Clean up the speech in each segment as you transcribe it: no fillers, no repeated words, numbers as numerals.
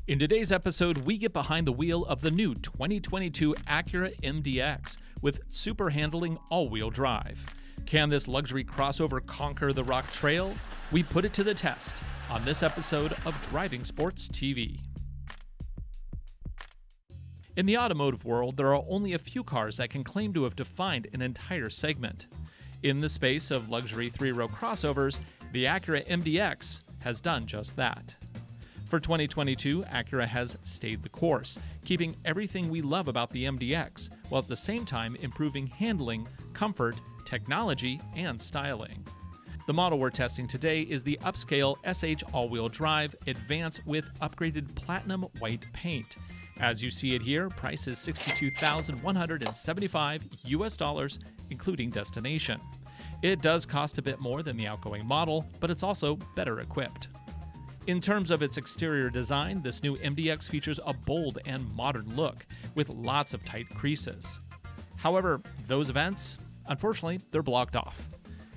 In today's episode, we get behind the wheel of the new 2022 Acura MDX with super handling all-wheel drive. Can this luxury crossover conquer the rock trail? We put it to the test on this episode of Driving Sports TV. In the automotive world, there are only a few cars that can claim to have defined an entire segment. In the space of luxury three-row crossovers, the Acura MDX has done just that. For 2022, Acura has stayed the course, keeping everything we love about the MDX, while at the same time improving handling, comfort, technology, and styling. The model we're testing today is the upscale SH all-wheel drive Advance with upgraded platinum white paint. As you see it here, price is $62,175 US, including destination. It does cost a bit more than the outgoing model, but it's also better equipped. In terms of its exterior design, this new MDX features a bold and modern look, with lots of tight creases. However, those vents, unfortunately, they're blocked off.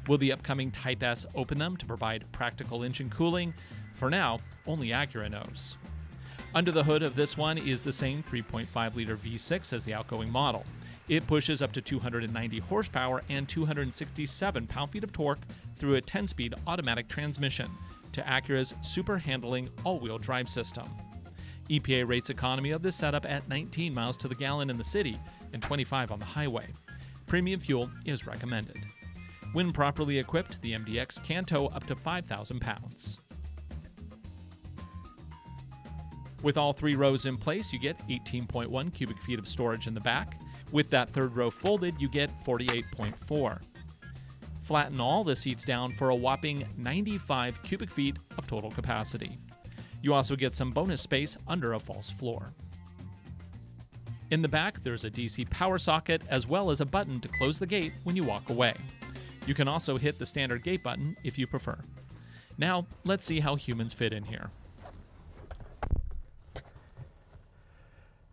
Will the upcoming Type S open them to provide practical engine cooling? For now, only Acura knows. Under the hood of this one is the same 3.5-liter V6 as the outgoing model. It pushes up to 290 horsepower and 267 pound-feet of torque through a 10-speed automatic transmission to Acura's super handling all-wheel drive system. EPA rates economy of this setup at 19 miles to the gallon in the city and 25 on the highway. Premium fuel is recommended. When properly equipped, the MDX can tow up to 5,000 pounds. With all three rows in place, you get 18.1 cubic feet of storage in the back. With that third row folded, you get 48.4. Flatten all the seats down for a whopping 95 cubic feet of total capacity. You also get some bonus space under a false floor. In the back, there's a DC power socket as well as a button to close the gate when you walk away. You can also hit the standard gate button if you prefer. Now, let's see how humans fit in here.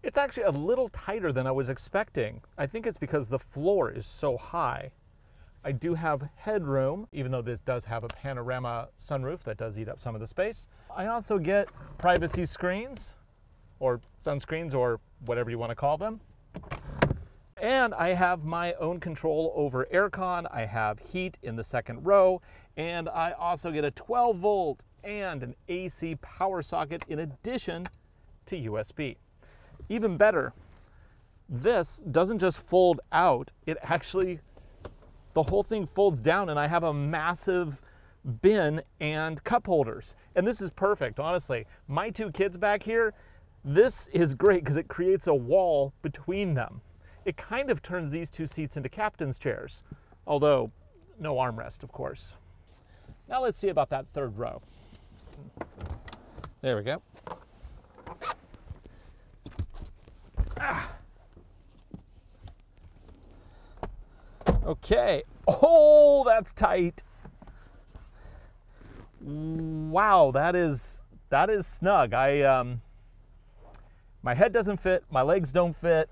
It's actually a little tighter than I was expecting. I think it's because the floor is so high. I do have headroom, even though this does have a panorama sunroof that does eat up some of the space. I also get privacy screens, or sunscreens, or whatever you want to call them. And I have my own control over aircon. I have heat in the second row, and I also get a 12-volt and an AC power socket in addition to USB. Even better, this doesn't just fold out, the whole thing folds down, and I have a massive bin and cup holders. And this is perfect, honestly. My two kids back here, this is great because it creates a wall between them. It kind of turns these two seats into captain's chairs, although no armrest, of course. Now let's see about that third row. There we go. Okay. Oh, that's tight. Wow, that is snug. My head doesn't fit, my legs don't fit.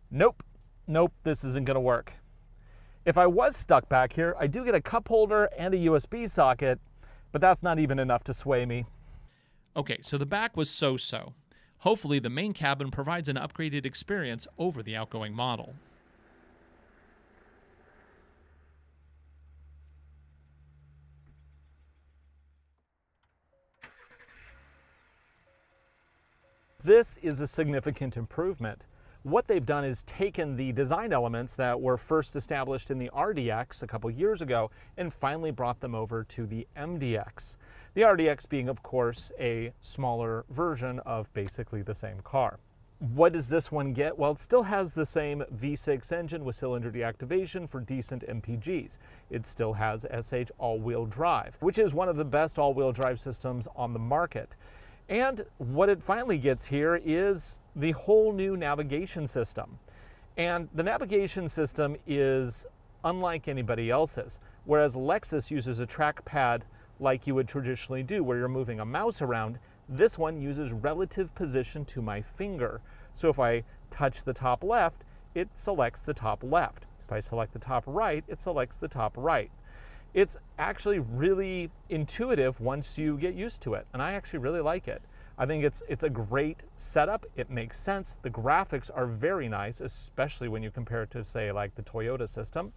Nope, this isn't gonna work. If I was stuck back here, I do get a cup holder and a USB socket, but that's not even enough to sway me. Okay, so the back was so-so. Hopefully the main cabin provides an upgraded experience over the outgoing model. This is a significant improvement. What they've done is taken the design elements that were first established in the RDX a couple years ago and finally brought them over to the MDX. The RDX being, of course, a smaller version of basically the same car. What does this one get? Well, it still has the same V6 engine with cylinder deactivation for decent MPGs. It still has SH all-wheel drive, which is one of the best all-wheel drive systems on the market. And what it finally gets here is the whole new navigation system. And the navigation system is unlike anybody else's. Whereas Lexus uses a trackpad like you would traditionally do, where you're moving a mouse around, this one uses relative position to my finger. So if I touch the top left, it selects the top left. If I select the top right, it selects the top right. It's actually really intuitive once you get used to it, and I actually really like it. I think it's a great setup. It makes sense. The graphics are very nice, especially when you compare it to, say, like the Toyota system.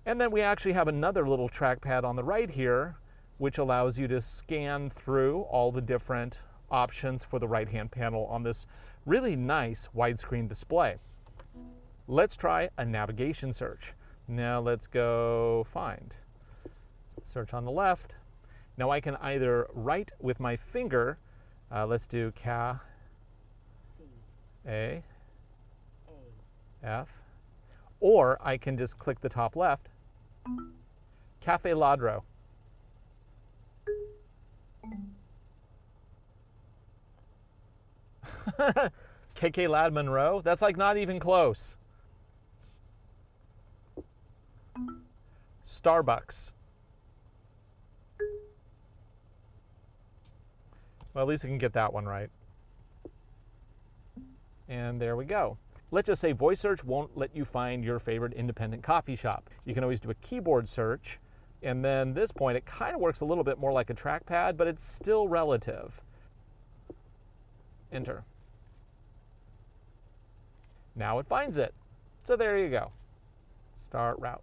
And then we actually have another little trackpad on the right here, which allows you to scan through all the different options for the right-hand panel on this really nice widescreen display. Let's try a navigation search. Now let's go find. Search on the left. Now I can either write with my finger. Let's do Ca, A, F, or I can just click the top left. Cafe Ladro. KK Lad Monroe? That's like not even close. Starbucks. Well, at least I can get that one right. And there we go. Let's just say voice search won't let you find your favorite independent coffee shop. You can always do a keyboard search, and then this point it kind of works a little bit more like a trackpad, but it's still relative. Enter. Now it finds it. So there you go. Start route.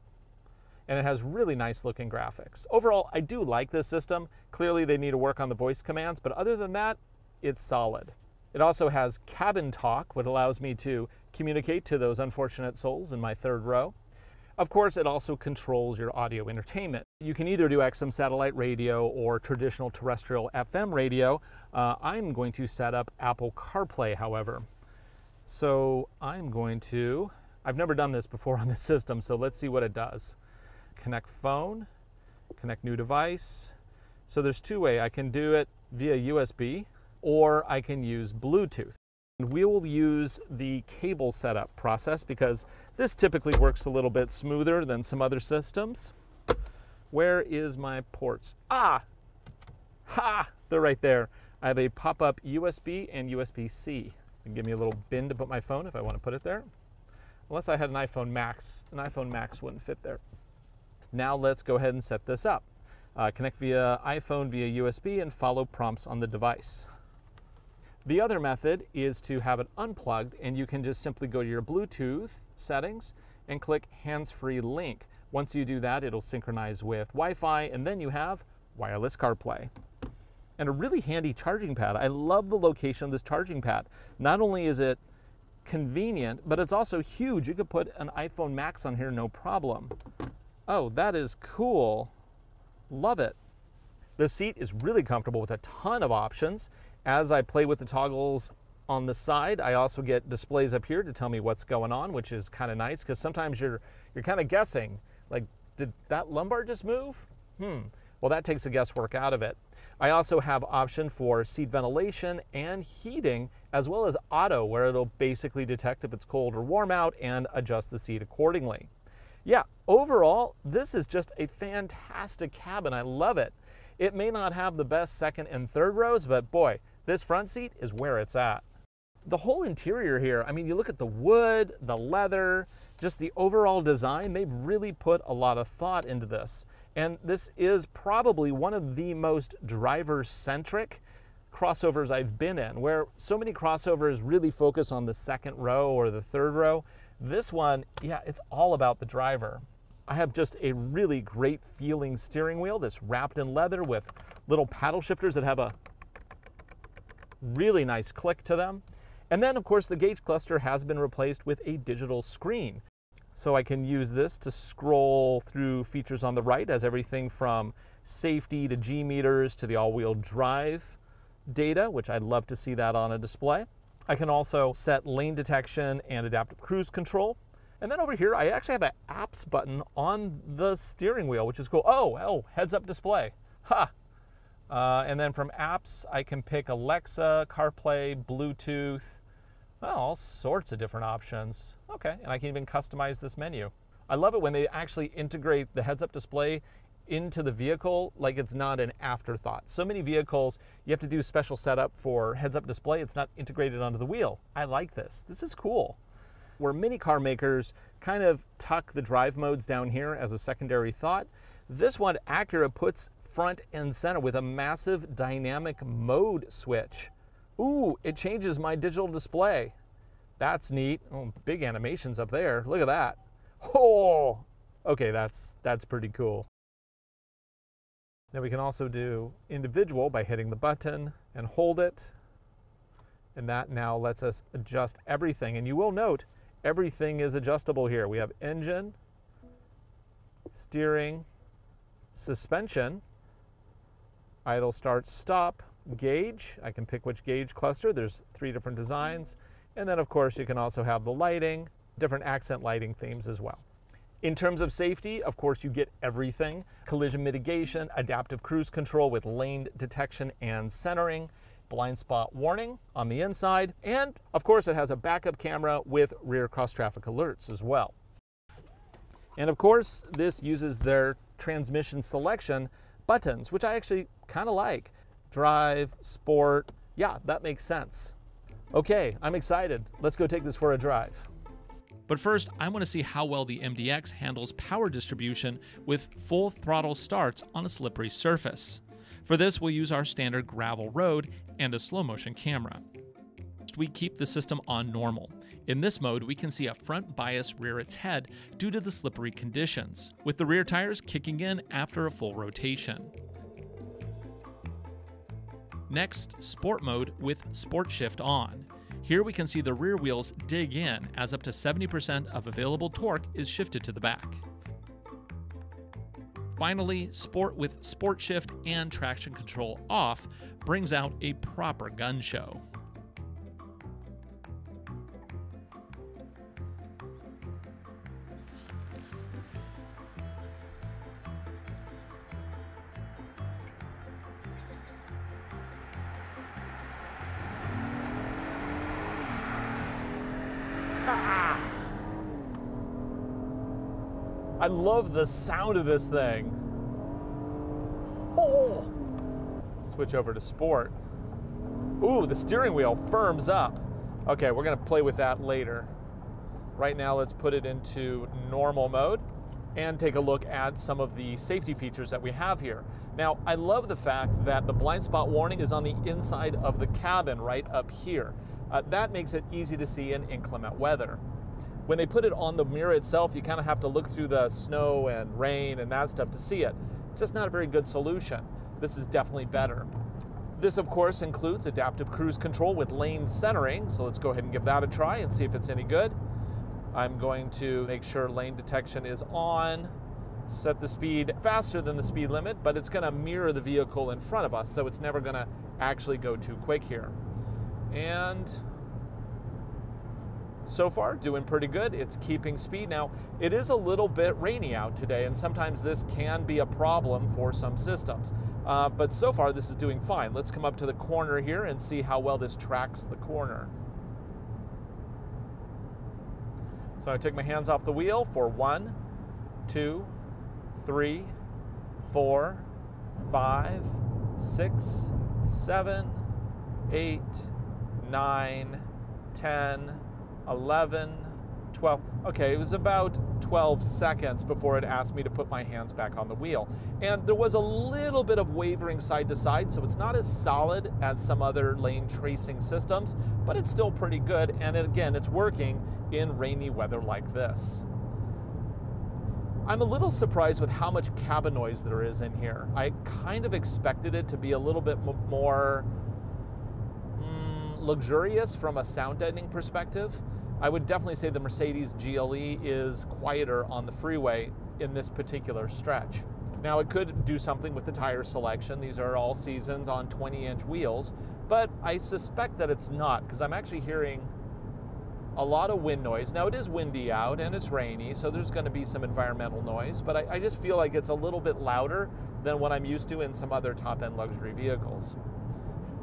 And it has really nice looking graphics. Overall, I do like this system. Clearly they need to work on the voice commands, but other than that, it's solid. It also has cabin talk, which allows me to communicate to those unfortunate souls in my third row. Of course, it also controls your audio entertainment. You can either do XM satellite radio or traditional terrestrial FM radio. I'm going to set up Apple CarPlay, however. So I'm going to, I've never done this before on this system, so let's see what it does. Connect phone, connect new device. So there's two ways. I can do it via USB or I can use Bluetooth. We will use the cable setup process because this typically works a little bit smoother than some other systems. Where is my ports? Ah! Ha! They're right there. I have a pop-up USB and USB-C. Give me a little bin to put my phone if I want to put it there. Unless I had an iPhone Max. An iPhone Max wouldn't fit there. Now let's go ahead and set this up. Connect via iPhone via USB and follow prompts on the device. The other method is to have it unplugged, and you can just simply go to your Bluetooth settings and click hands-free link. Once you do that, it'll synchronize with Wi-Fi, and then you have wireless CarPlay. And a really handy charging pad. I love the location of this charging pad. Not only is it convenient, but it's also huge. You could put an iPhone Max on here, no problem. Oh, that is cool. Love it. The seat is really comfortable with a ton of options. As I play with the toggles on the side, I also get displays up here to tell me what's going on, which is kind of nice because sometimes you're kind of guessing, like, did that lumbar just move? Well, that takes the guesswork out of it. I also have option for seat ventilation and heating, as well as auto, where it'll basically detect if it's cold or warm out and adjust the seat accordingly. Yeah, overall, this is just a fantastic cabin. I love it. It may not have the best second and third rows, but boy, this front seat is where it's at. The whole interior here, I mean, you look at the wood, the leather, just the overall design, they've really put a lot of thought into this. And this is probably one of the most driver-centric crossovers I've been in, where so many crossovers really focus on the second row or the third row. This one, yeah, it's all about the driver. I have just a really great feeling steering wheel that's wrapped in leather with little paddle shifters that have a really nice click to them. And then, of course, the gauge cluster has been replaced with a digital screen. So I can use this to scroll through features on the right, as everything from safety to G meters to the all-wheel drive data, which I'd love to see that on a display. I can also set lane detection and adaptive cruise control. And then over here, I actually have an apps button on the steering wheel, which is cool. Oh, heads-up display. Ha! And then from apps, I can pick Alexa, CarPlay, Bluetooth, well, all sorts of different options. Okay, and I can even customize this menu. I love it when they actually integrate the heads-up display into the vehicle like it's not an afterthought. So many vehicles, you have to do special setup for heads-up display. It's not integrated onto the wheel. I like this. This is cool. Where many car makers kind of tuck the drive modes down here as a secondary thought, this one, Acura, puts front and center with a massive dynamic mode switch. Ooh, it changes my digital display. That's neat. Oh, big animations up there. Look at that. Oh, okay, that's pretty cool. Now we can also do individual by hitting the button and hold it. And that now lets us adjust everything. And you will note everything is adjustable here. We have engine, steering, suspension, idle, start, stop, gauge. I can pick which gauge cluster. There's 3 different designs. And then of course you can also have the lighting, different accent lighting themes as well. In terms of safety, of course you get everything. Collision mitigation, adaptive cruise control with lane detection and centering, blind spot warning on the inside, and of course it has a backup camera with rear cross traffic alerts as well. And of course this uses their transmission selection buttons, which I actually kind of like. Drive, sport, yeah, that makes sense. Okay, I'm excited. Let's go take this for a drive. But first, I want to see how well the MDX handles power distribution with full throttle starts on a slippery surface. For this, we'll use our standard gravel road and a slow motion camera. We keep the system on normal. In this mode, we can see a front bias rear its head due to the slippery conditions, with the rear tires kicking in after a full rotation. Next, sport mode with sport shift on. Here we can see the rear wheels dig in as up to 70% of available torque is shifted to the back. Finally, sport with sport shift and traction control off brings out a proper gun show. I love the sound of this thing. Oh! Switch over to sport. Ooh, the steering wheel firms up. Okay, we're gonna play with that later. Right now, let's put it into normal mode and take a look at some of the safety features that we have here. Now, I love the fact that the blind spot warning is on the inside of the cabin right up here. That makes it easy to see in inclement weather. When they put it on the mirror itself, you kind of have to look through the snow and rain and that stuff to see it. It's just not a very good solution. This is definitely better. This, of course, includes adaptive cruise control with lane centering, so let's go ahead and give that a try and see if it's any good. I'm going to make sure lane detection is on, set the speed faster than the speed limit, but it's going to mirror the vehicle in front of us, so it's never going to actually go too quick here. And so far, doing pretty good. It's keeping speed. Now, it is a little bit rainy out today, and sometimes this can be a problem for some systems. But so far, this is doing fine. Let's come up to the corner here and see how well this tracks the corner. So I take my hands off the wheel for 1, 2, 3, 4, 5, 6, 7, 8, 9, 10, 11, 12. Okay, it was about 12 seconds before it asked me to put my hands back on the wheel. And there was a little bit of wavering side to side, so it's not as solid as some other lane tracing systems, but it's still pretty good. And again, it's working in rainy weather like this. I'm a little surprised with how much cabin noise there is in here. I kind of expected it to be a little bit more luxurious from a sound deadening perspective. I would definitely say the Mercedes GLE is quieter on the freeway in this particular stretch. Now, it could do something with the tire selection. These are all seasons on 20-inch wheels, but I suspect that it's not, because I'm actually hearing a lot of wind noise. Now, it is windy out and it's rainy, so there's going to be some environmental noise, but I just feel like it's a little bit louder than what I'm used to in some other top-end luxury vehicles.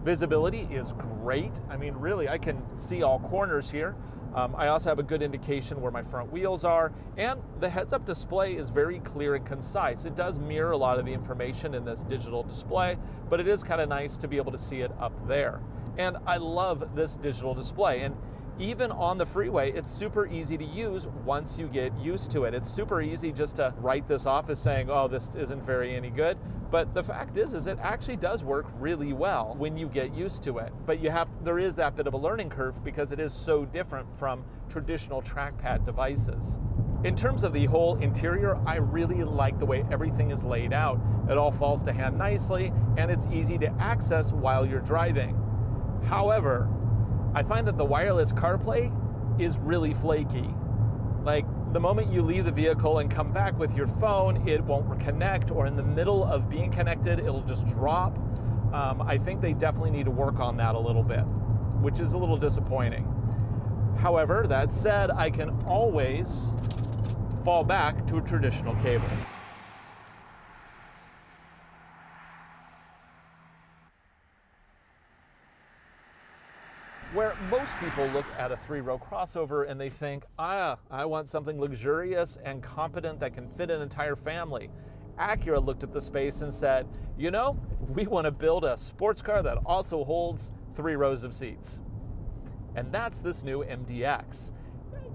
Visibility is great. I mean, really, I can see all corners here. I also have a good indication where my front wheels are, and the heads-up display is very clear and concise. It does mirror a lot of the information in this digital display, but it is kind of nice to be able to see it up there. And I love this digital display. And even on the freeway, it's super easy to use once you get used to it. It's super easy just to write this off as saying, oh, this isn't any good. But the fact is it actually does work really well when you get used to it. But there is that bit of a learning curve because it is so different from traditional trackpad devices. In terms of the whole interior, I really like the way everything is laid out. It all falls to hand nicely, and it's easy to access while you're driving. However, I find that the wireless CarPlay is really flaky. Like, the moment you leave the vehicle and come back with your phone, it won't connect, or in the middle of being connected, it'll just drop. I think they definitely need to work on that a little bit, which is a little disappointing. However, that said, I can always fall back to a traditional cable. Where most people look at a three-row crossover and they think, I want something luxurious and competent that can fit an entire family. Acura looked at the space and said, you know, we want to build a sports car that also holds 3 rows of seats. And that's this new MDX.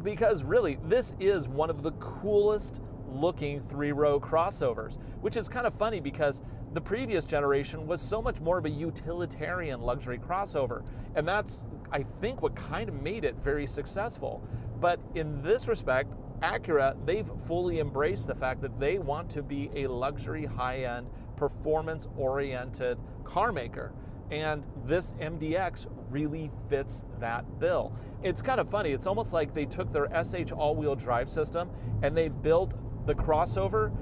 Because really, this is one of the coolest looking 3-row crossovers, which is kind of funny because the previous generation was so much more of a utilitarian luxury crossover. And that's, I think, what kind of made it very successful. But in this respect, Acura, they've fully embraced the fact that they want to be a luxury, high-end, performance-oriented car maker. And this MDX really fits that bill. It's kind of funny. It's almost like they took their SH all-wheel drive system and they built the crossover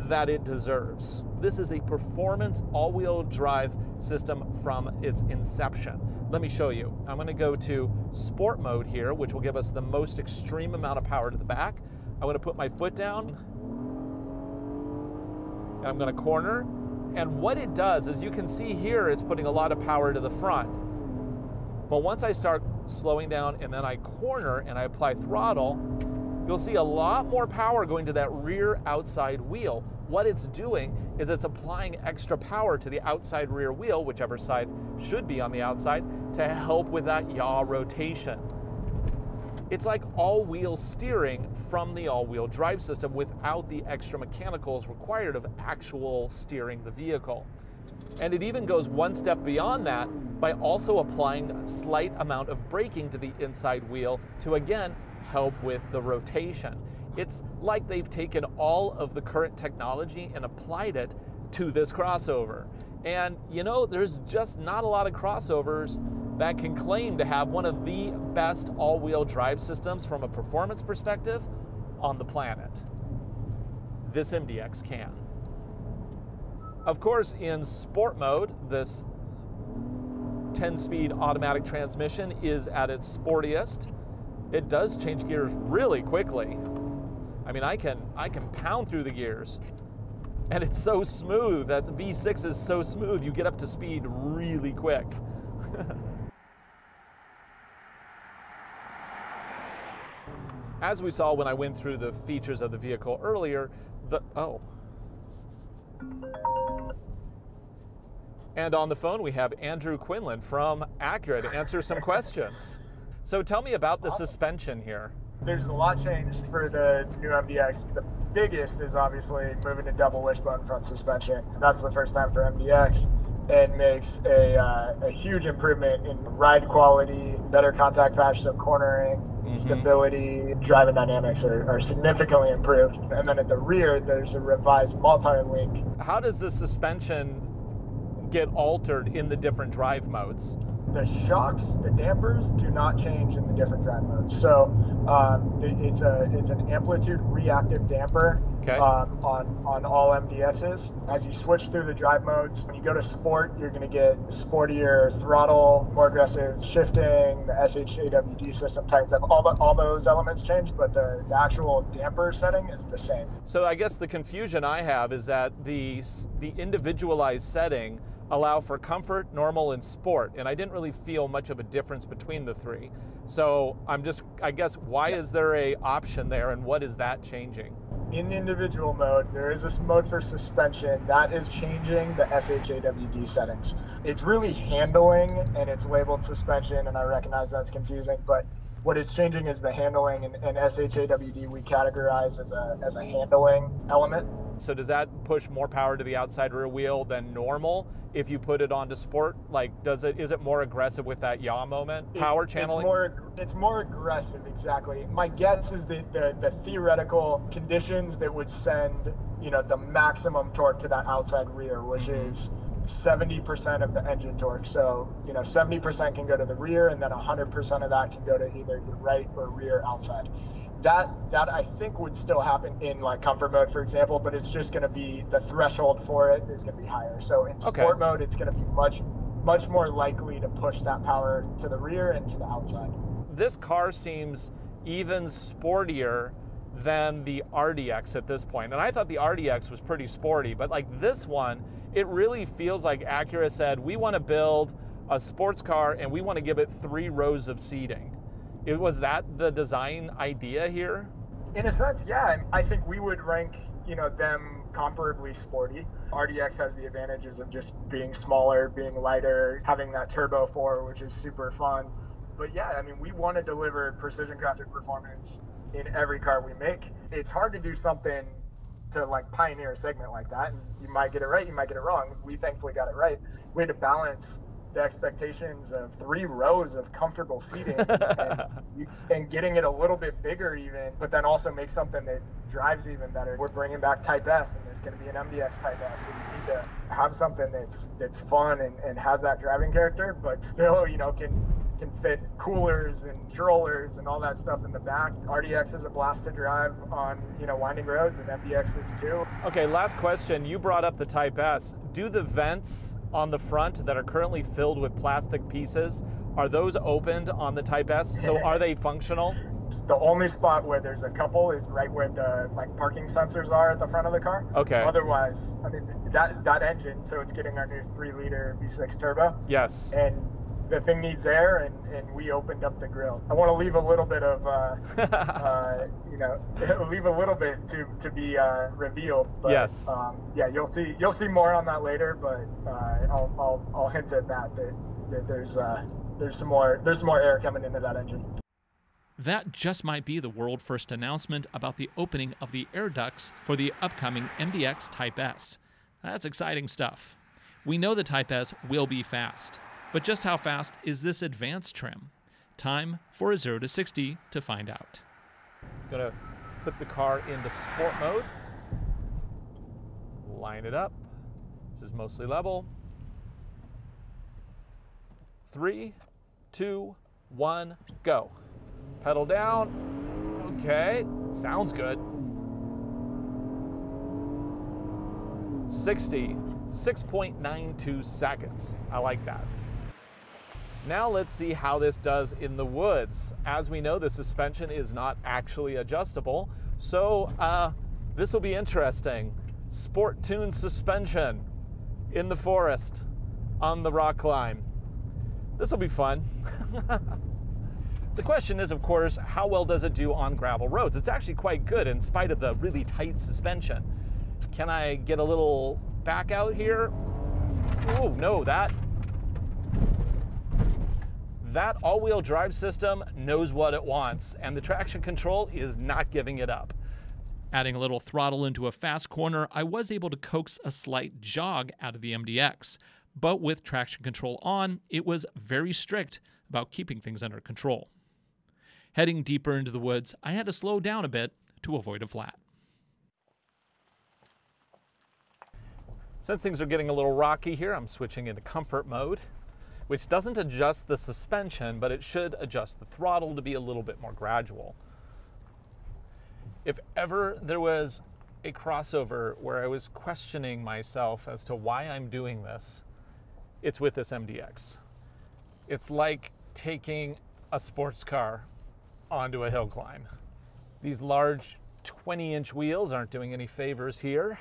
that it deserves. This is a performance all-wheel drive system from its inception. Let me show you. I'm going to go to sport mode here, which will give us the most extreme amount of power to the back. I'm going to put my foot down and I'm going to corner. And what it does is, you can see here, it's putting a lot of power to the front. But once I start slowing down and then I corner and I apply throttle, you'll see a lot more power going to that rear outside wheel. What it's doing is it's applying extra power to the outside rear wheel, whichever side should be on the outside, to help with that yaw rotation. It's like all-wheel steering from the all-wheel drive system without the extra mechanicals required of actual steering the vehicle. And it even goes one step beyond that by also applying a slight amount of braking to the inside wheel to, again, help with the rotation. It's like they've taken all of the current technology and applied it to this crossover. And you know, there's just not a lot of crossovers that can claim to have one of the best all-wheel drive systems from a performance perspective on the planet. This MDX can. Of course, in sport mode, this 10-speed automatic transmission is at its sportiest. It does change gears really quickly. I mean, I can pound through the gears, and it's so smooth. That V6 is so smooth, you get up to speed really quick. As we saw when I went through the features of the vehicle earlier, And on the phone we have Andrew Quinlan from Acura to answer some questions. So tell me about the suspension here. There's a lot changed for the new MDX. The biggest is obviously moving to double wishbone front suspension. That's the first time for MDX. It makes a huge improvement in ride quality, better contact patch, so cornering, stability, driving dynamics are significantly improved. And then at the rear, there's a revised multi-link. How does the suspension get altered in the different drive modes? The shocks, the dampers do not change in the different drive modes. So it's an amplitude reactive damper on all MDXs. As you switch through the drive modes, when you go to sport, you're going to get sportier throttle, more aggressive shifting. The SH-AWD system tightens up. All those elements change, but the actual damper setting is the same. So I guess the confusion I have is that the individualized setting allow for comfort, normal, and sport, and I didn't really feel much of a difference between the three. So I guess, why is there a option there, and what is that changing? In individual mode, there is this mode for suspension that is changing the SH-AWD settings. It's really handling, and it's labeled suspension, and I recognize that's confusing, but what it's changing is the handling, and SH-AWD we categorize as a handling element. So does that push more power to the outside rear wheel than normal if you put it onto sport? Like, is it more aggressive with that yaw moment? Power channeling? It's more aggressive, exactly. My guess is the theoretical conditions that would send, you know, the maximum torque to that outside rear, which is 70% of the engine torque. So, you know, 70% can go to the rear, and then 100% of that can go to either your right or rear outside. That I think would still happen in like comfort mode, for example, but it's just going to be, the threshold for it is going to be higher. So in sport mode, it's going to be much more likely to push that power to the rear and to the outside. This car seems even sportier than the RDX at this point. And I thought the RDX was pretty sporty, but like this one, it really feels like Acura said, we want to build a sports car and we want to give it 3 rows of seating. Was that the design idea here? In a sense, yeah. I think we would rank, you know, them comparably sporty. RDX has the advantages of just being smaller, being lighter, having that turbo 4, which is super fun. But yeah, I mean, we want to deliver precision crafted performance in every car we make. It's hard to do something to like pioneer a segment like that, and you might get it right, you might get it wrong. We thankfully got it right. We had to balance the expectations of 3 rows of comfortable seating and getting it a little bit bigger even, but then also make something that drives even better. We're bringing back Type S, and there's going to be an MDX Type S, so you need to have something that's fun and has that driving character, but still, you know, can fit coolers and strollers and all that stuff in the back. RDX is a blast to drive on, you know, winding roads, and MDX is too. Okay, last question. You brought up the Type S. Do the vents on the front that are currently filled with plastic pieces, are those opened on the Type S? So are they functional? The only spot where there's a couple is right where the like parking sensors are at the front of the car. Okay. Otherwise, I mean, that engine, so it's getting our new 3-liter V6 turbo. Yes. And the thing needs air, and we opened up the grill. I want to leave a little bit of, you know, leave a little bit to be revealed. But, yes. Yeah, you'll see more on that later, but I'll hint at that there's some more air coming into that engine. That just might be the world first announcement about the opening of the air ducts for the upcoming MDX Type S. That's exciting stuff. We know the Type S will be fast. But just how fast is this advanced trim? Time for a 0 to 60 to find out. Gonna put the car into sport mode. Line it up. This is mostly level. 3, 2, 1, go. Pedal down. Okay, sounds good. 60, 6.92 seconds. I like that. Now let's see how this does in the woods. As we know, the suspension is not actually adjustable, so this will be interesting. Sport tuned suspension in the forest on the rock climb. This will be fun. The question is, of course, how well does it do on gravel roads? It's actually quite good in spite of the really tight suspension. Can I get a little back out here? Oh, no, that all-wheel drive system knows what it wants, and the traction control is not giving it up. Adding a little throttle into a fast corner, I was able to coax a slight jog out of the MDX, but with traction control on, it was very strict about keeping things under control. Heading deeper into the woods, I had to slow down a bit to avoid a flat. Since things are getting a little rocky here, I'm switching into comfort mode, which doesn't adjust the suspension, but it should adjust the throttle to be a little bit more gradual. If ever there was a crossover where I was questioning myself as to why I'm doing this, it's with this MDX. It's like taking a sports car onto a hill climb. These large 20-inch wheels aren't doing any favors here,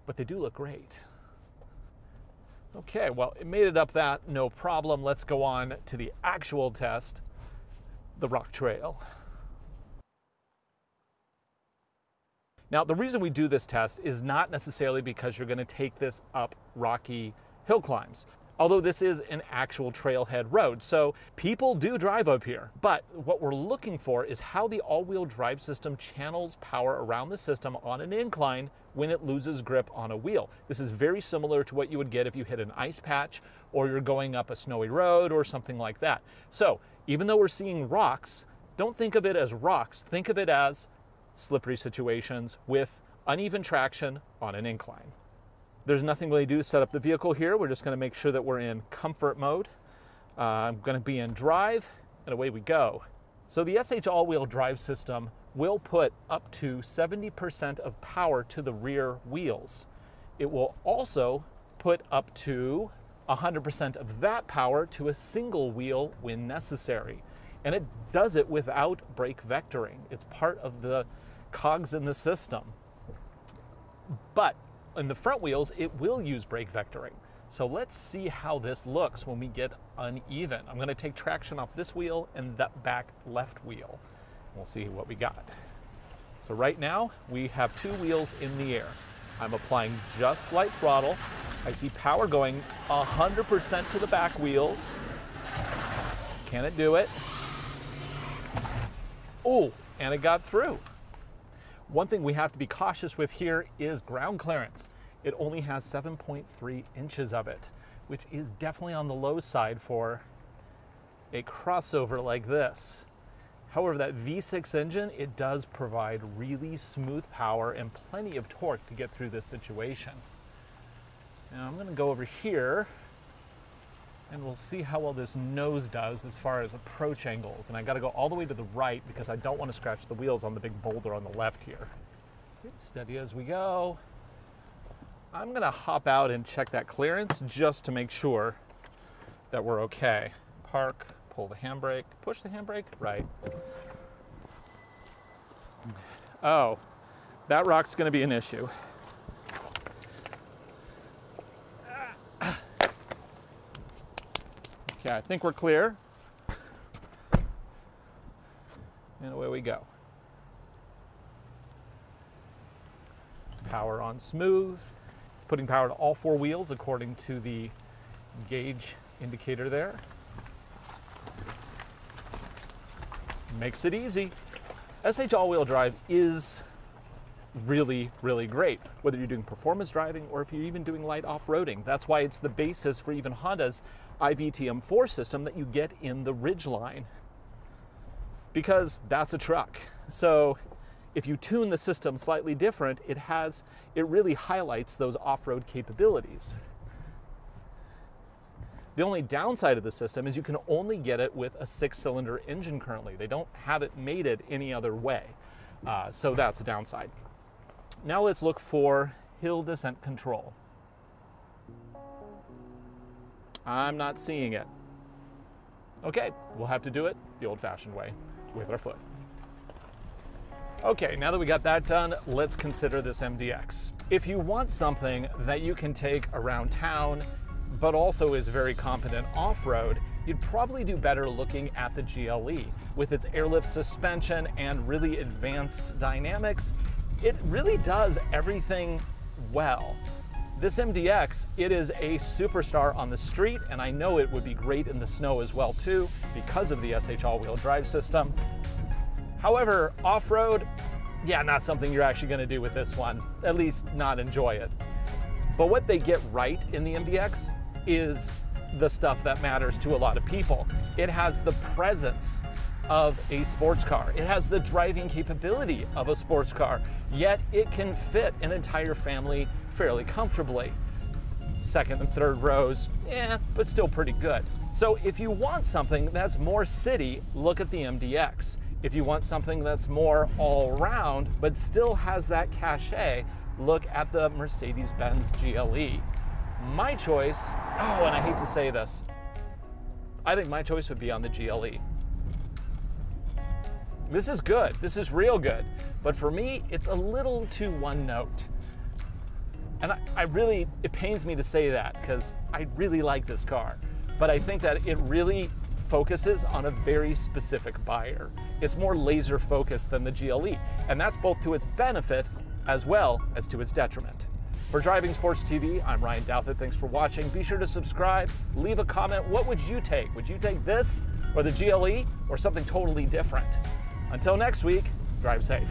but they do look great. Okay, well, it made it up that, no problem. Let's go on to the actual test, the rock trail. Now, the reason we do this test is not necessarily because you're going to take this up rocky hill climbs. although this is an actual trailhead road. So people do drive up here, but what we're looking for is how the all-wheel drive system channels power around the system on an incline when it loses grip on a wheel. This is very similar to what you would get if you hit an ice patch or you're going up a snowy road or something like that. So even though we're seeing rocks, don't think of it as rocks, think of it as slippery situations with uneven traction on an incline. There's nothing really to do to set up the vehicle here. We're just going to make sure that we're in comfort mode. I'm going to be in drive, and away we go. So the SH all-wheel drive system will put up to 70% of power to the rear wheels. It will also put up to 100% of that power to a single wheel when necessary. And it does it without brake vectoring. It's part of the cogs in the system. But in the front wheels, it will use brake vectoring. So let's see how this looks when we get uneven. I'm going to take traction off this wheel and that back left wheel. We'll see what we got. So right now, we have two wheels in the air. I'm applying just slight throttle. I see power going 100% to the back wheels. Can it do it? Oh, and it got through. One thing we have to be cautious with here is ground clearance. It only has 7.3 inches of it, which is definitely on the low side for a crossover like this. However, that V6 engine, it does provide really smooth power and plenty of torque to get through this situation. Now I'm going to go over here and we'll see how well this nose does as far as approach angles. And I got to go all the way to the right because I don't want to scratch the wheels on the big boulder on the left here. Steady as we go. I'm going to hop out and check that clearance just to make sure that we're okay. Park, pull the handbrake, push the handbrake, right. Oh, that rock's going to be an issue. Okay, I think we're clear. And away we go. Power on smooth. Putting power to all four wheels according to the gauge indicator there. Makes it easy. SH all-wheel drive is really, really great, whether you're doing performance driving or if you're even doing light off-roading. That's why it's the basis for even Honda's iVTM4 system that you get in the Ridgeline, because that's a truck. So if you tune the system slightly different, it really highlights those off-road capabilities. The only downside of the system is you can only get it with a 6-cylinder engine currently. They don't have it mated any other way. So that's a downside. Now let's look for hill descent control. I'm not seeing it. Okay, we'll have to do it the old-fashioned way, with our foot. Okay, now that we got that done, let's consider this MDX. If you want something that you can take around town, but also is very competent off-road, you'd probably do better looking at the GLE. With its airlift suspension and really advanced dynamics, it really does everything well. This MDX, it is a superstar on the street, and I know it would be great in the snow as well too, because of the SH all-wheel drive system. However, off-road, yeah, not something you're actually going to do with this one, at least not enjoy it. But what they get right in the MDX is the stuff that matters to a lot of people. It has the presence of a sports car. It has the driving capability of a sports car, yet it can fit an entire family fairly comfortably. Second and third rows, but still pretty good. So if you want something that's more city, look at the MDX. If you want something that's more all-round, but still has that cachet, look at the Mercedes-Benz GLE. My choice, oh, and I hate to say this, I think my choice would be on the GLE. This is good, this is real good, but for me, it's a little too one note. And it pains me to say that because I really like this car, but I think that it really focuses on a very specific buyer. It's more laser focused than the GLE, and that's both to its benefit as well as to its detriment. For Driving Sports TV, I'm Ryan Douthit. Thanks for watching. Be sure to subscribe, leave a comment. What would you take? Would you take this or the GLE or something totally different? Until next week, drive safe.